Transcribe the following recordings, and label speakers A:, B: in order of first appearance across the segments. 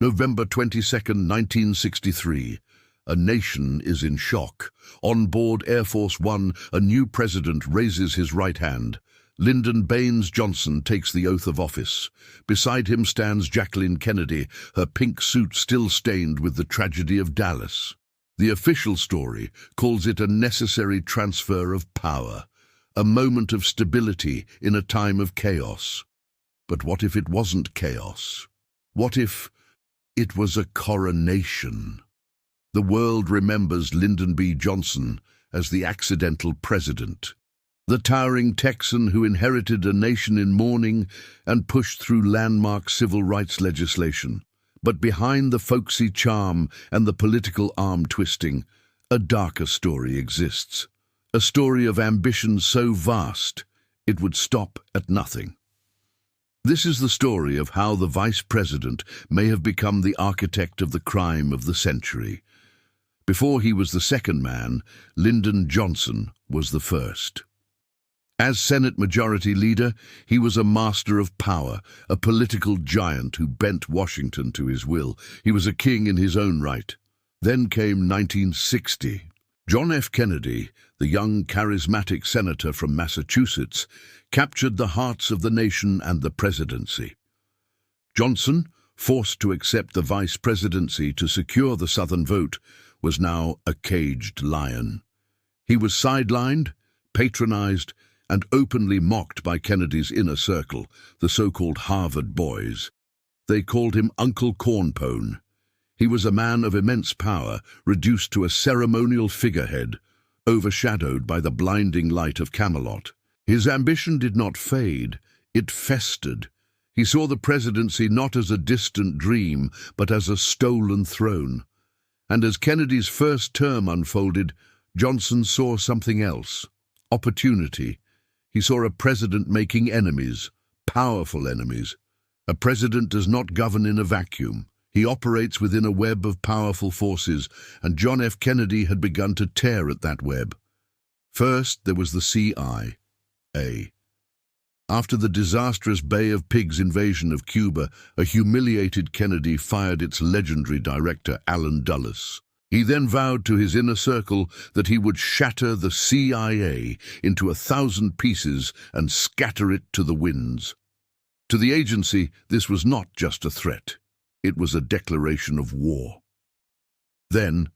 A: November 22nd, 1963. A nation is in shock. On board Air Force One, a new president raises his right hand. Lyndon B. Johnson takes the oath of office. Beside him stands Jacqueline Kennedy, her pink suit still stained with the tragedy of Dallas. The official story calls it a necessary transfer of power, a moment of stability in a time of chaos. But what if it wasn't chaos? What if it was a coronation? The world remembers Lyndon B. Johnson as the accidental president, the towering Texan who inherited a nation in mourning and pushed through landmark civil rights legislation. But behind the folksy charm and the political arm-twisting, a darker story exists. A story of ambition so vast, it would stop at nothing. This is the story of how the vice president may have become the architect of the crime of the century. Before he was the second man, Lyndon Johnson was the first. As Senate Majority Leader, he was a master of power, a political giant who bent Washington to his will. He was a king in his own right. Then came 1960. John F. Kennedy, the young, charismatic senator from Massachusetts, captured the hearts of the nation and the presidency. Johnson, forced to accept the vice presidency to secure the Southern vote, was now a caged lion. He was sidelined, patronized, and openly mocked by Kennedy's inner circle, the so-called Harvard boys. They called him Uncle Cornpone. He was a man of immense power, reduced to a ceremonial figurehead, overshadowed by the blinding light of Camelot. His ambition did not fade, it festered. He saw the presidency not as a distant dream, but as a stolen throne. And as Kennedy's first term unfolded, Johnson saw something else: opportunity. He saw a president making enemies, powerful enemies. A president does not govern in a vacuum. He operates within a web of powerful forces, and John F. Kennedy had begun to tear at that web. First, there was the CIA. After the disastrous Bay of Pigs invasion of Cuba, a humiliated Kennedy fired its legendary director, Allen Dulles. He then vowed to his inner circle that he would shatter the CIA into 1,000 pieces and scatter it to the winds. To the agency, this was not just a threat. It was a declaration of war. Then,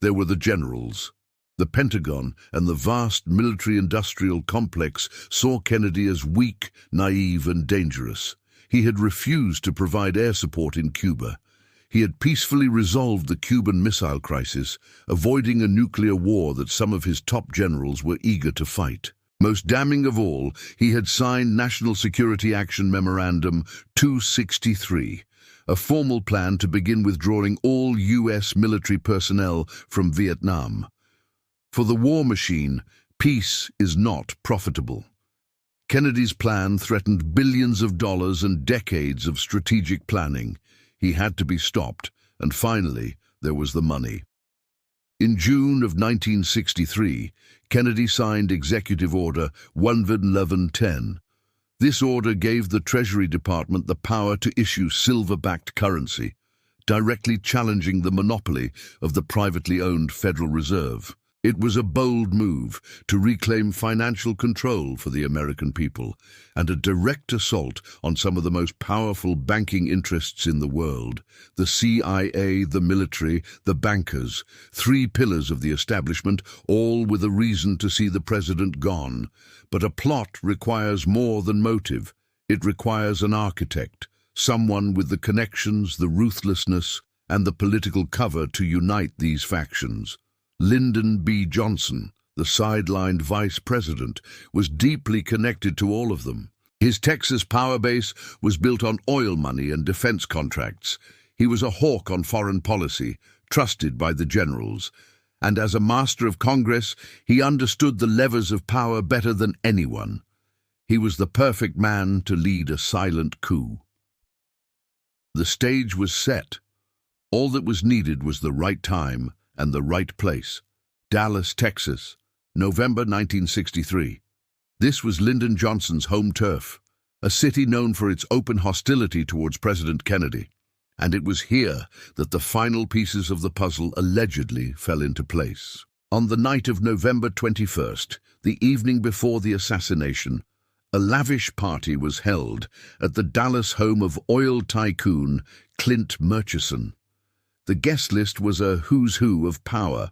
A: there were the generals. The Pentagon and the vast military-industrial complex saw Kennedy as weak, naive, and dangerous. He had refused to provide air support in Cuba. He had peacefully resolved the Cuban Missile Crisis, avoiding a nuclear war that some of his top generals were eager to fight. Most damning of all, he had signed National Security Action Memorandum 263, a formal plan to begin withdrawing all U.S. military personnel from Vietnam. For the war machine, peace is not profitable. Kennedy's plan threatened billions of dollars and decades of strategic planning. He had to be stopped, and finally, there was the money. In June of 1963, Kennedy signed Executive Order 1110. This order gave the Treasury Department the power to issue silver-backed currency, directly challenging the monopoly of the privately owned Federal Reserve. It was a bold move to reclaim financial control for the American people, and a direct assault on some of the most powerful banking interests in the world: the CIA, the military, the bankers, three pillars of the establishment, all with a reason to see the president gone. But a plot requires more than motive. It requires an architect, someone with the connections, the ruthlessness, and the political cover to unite these factions. Lyndon B. Johnson, the sidelined vice president, was deeply connected to all of them. His Texas power base was built on oil money and defense contracts. He was a hawk on foreign policy, trusted by the generals. And as a master of Congress, he understood the levers of power better than anyone. He was the perfect man to lead a silent coup. The stage was set. All that was needed was the right time and the right place. Dallas, Texas, November 1963. This was Lyndon Johnson's home turf, a city known for its open hostility towards President Kennedy. And it was here that the final pieces of the puzzle allegedly fell into place. On the night of November 21st, the evening before the assassination, a lavish party was held at the Dallas home of oil tycoon Clint Murchison. The guest list was a who's who of power: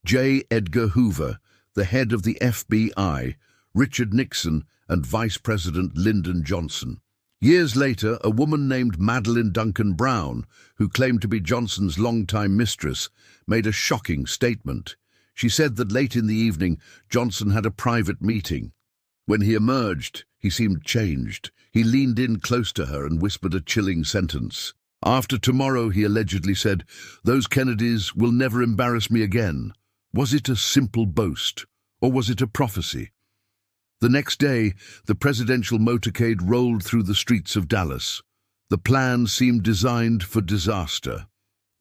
A: J. Edgar Hoover, the head of the FBI, Richard Nixon, and Vice President Lyndon Johnson. Years later, a woman named Madeline Duncan Brown, who claimed to be Johnson's longtime mistress, made a shocking statement. She said that late in the evening, Johnson had a private meeting. When he emerged, he seemed changed. He leaned in close to her and whispered a chilling sentence. "After tomorrow," he allegedly said, "those Kennedys will never embarrass me again." Was it a simple boast, or was it a prophecy? The next day, the presidential motorcade rolled through the streets of Dallas. The plan seemed designed for disaster.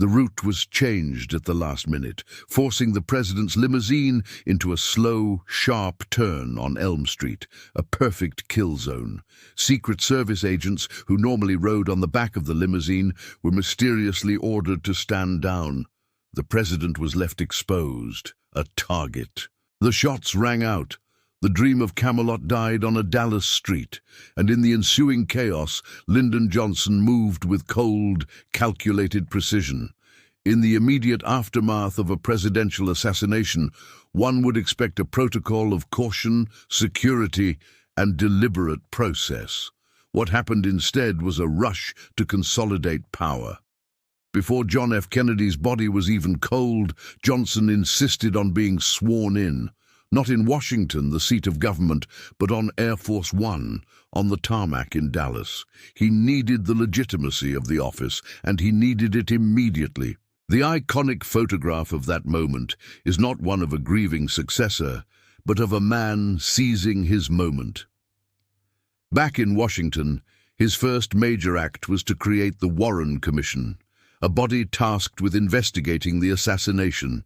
A: The route was changed at the last minute, forcing the president's limousine into a slow, sharp turn on Elm Street, a perfect kill zone. Secret Service agents who normally rode on the back of the limousine were mysteriously ordered to stand down. The president was left exposed, a target. The shots rang out. The dream of Camelot died on a Dallas street, and in the ensuing chaos, Lyndon Johnson moved with cold, calculated precision. In the immediate aftermath of a presidential assassination, one would expect a protocol of caution, security, and deliberate process. What happened instead was a rush to consolidate power. Before John F. Kennedy's body was even cold, Johnson insisted on being sworn in. Not in Washington, the seat of government, but on Air Force One, on the tarmac in Dallas. He needed the legitimacy of the office, and he needed it immediately. The iconic photograph of that moment is not one of a grieving successor, but of a man seizing his moment. Back in Washington, his first major act was to create the Warren Commission, a body tasked with investigating the assassination.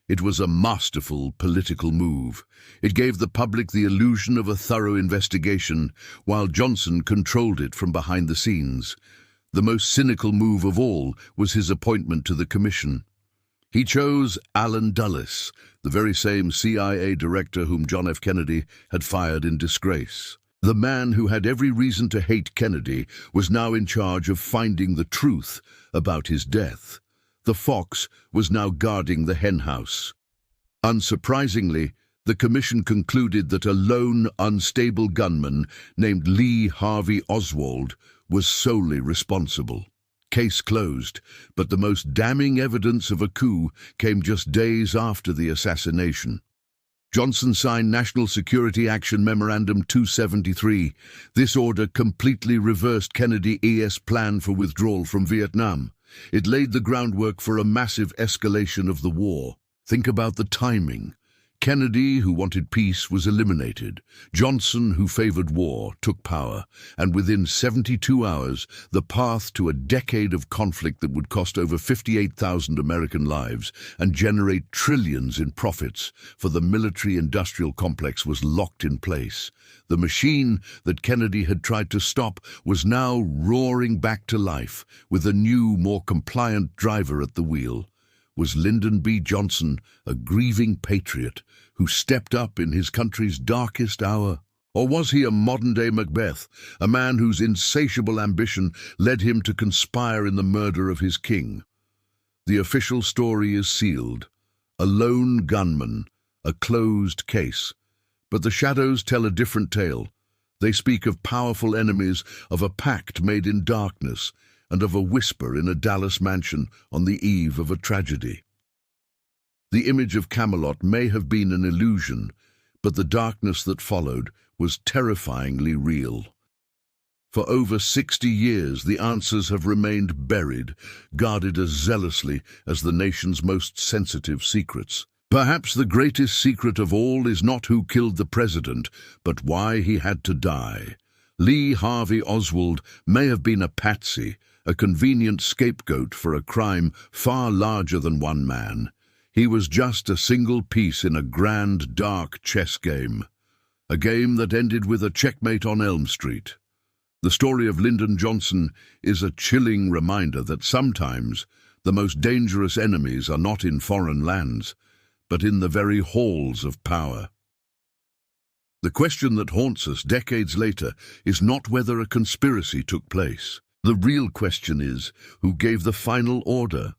A: It was a masterful political move. It gave the public the illusion of a thorough investigation, while Johnson controlled it from behind the scenes. The most cynical move of all was his appointment to the commission. He chose Allen Dulles, the very same CIA director whom John F. Kennedy had fired in disgrace. The man who had every reason to hate Kennedy was now in charge of finding the truth about his death. The fox was now guarding the henhouse. Unsurprisingly, the commission concluded that a lone, unstable gunman named Lee Harvey Oswald was solely responsible. Case closed, but the most damning evidence of a coup came just days after the assassination. Johnson signed National Security Action Memorandum 273. This order completely reversed Kennedy's plan for withdrawal from Vietnam. It laid the groundwork for a massive escalation of the war. Think about the timing. Kennedy, who wanted peace, was eliminated. Johnson, who favored war, took power. And within 72 hours, the path to a decade of conflict that would cost over 58,000 American lives and generate trillions in profits for the military-industrial complex was locked in place. The machine that Kennedy had tried to stop was now roaring back to life, with a new, more compliant driver at the wheel. Was Lyndon B. Johnson a grieving patriot who stepped up in his country's darkest hour? Or was he a modern-day Macbeth, a man whose insatiable ambition led him to conspire in the murder of his king? The official story is sealed. A lone gunman, a closed case. But the shadows tell a different tale. They speak of powerful enemies, of a pact made in darkness, and of a whisper in a Dallas mansion on the eve of a tragedy. The image of Camelot may have been an illusion, but the darkness that followed was terrifyingly real. For over 60 years, the answers have remained buried, guarded as zealously as the nation's most sensitive secrets. Perhaps the greatest secret of all is not who killed the president, but why he had to die. Lee Harvey Oswald may have been a patsy, a convenient scapegoat for a crime far larger than one man. He was just a single piece in a grand, dark chess game. A game that ended with a checkmate on Elm Street. The story of Lyndon Johnson is a chilling reminder that sometimes the most dangerous enemies are not in foreign lands, but in the very halls of power. The question that haunts us decades later is not whether a conspiracy took place. The real question is, who gave the final order?